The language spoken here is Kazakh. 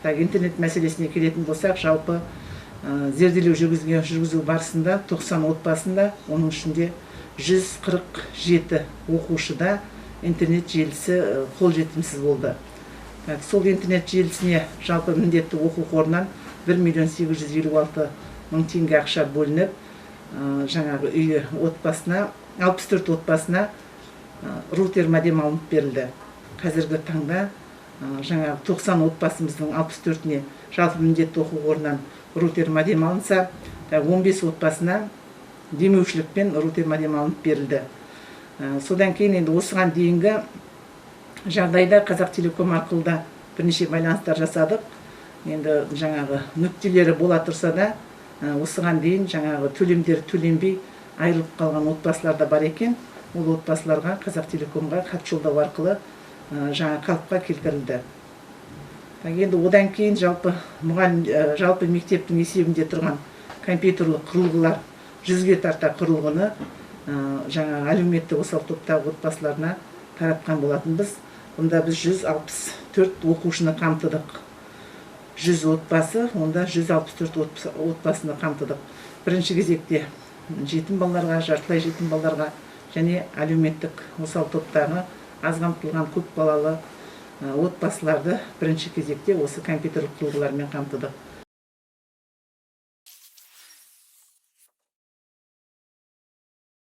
интернет мәселесіне келетін болсақ, жалпы зерделеу жүргізу барысында 90 отбасында, оның ішінде 147 оқушыда интернет желісі қолжетімсіз болды. Сол интернет желісіне жалпы міндетті оқу қорынан 1.856.000 теңге ақша бөлініп, жаңағы үй отбасына, 64 отбасына рутер модем алынып берілді. Қазіргі таңда жаңағы 90 отбасымыздың 64-не жалпы міндетті оқу қорынан рутер модем алынса, 15 отбасына демеушілікпен рутер модем алынып берілді. Содан кейін енді осыған дейінгі жағдайда Қазақтелеком арқылы да бірнеше байланыстар жасадық. Енді жаңағы нүктелері бола тұрса да, осыған дейін жаңағы төлемдер төленбей айырылып қалған отбасылар да бар екен. Ол отбасыларға Қазақтелекомға хат жолдау арқылы жаңа қалыпқа келтірілді. Енді одан кейін жалпы мектептің есебінде тұрған компьютерлік құрылғылар 100-ге тарта құрылғыны жаңа әлеуметтік осал топтағы отбасыларына таратқан болатынбыз. Онда біз 164 оқушыны қамтыдық. 100 отбасы, онда 164 отбасыны қамтыдық. Бірінші кезекте жетім балаларға, жартылай жетім балаларға және әлеуметтік осал топтағы аз қамтылған көп балалы отбасыларды бірінші кезекте осы компьютерлік құрылғылармен қамтыдық.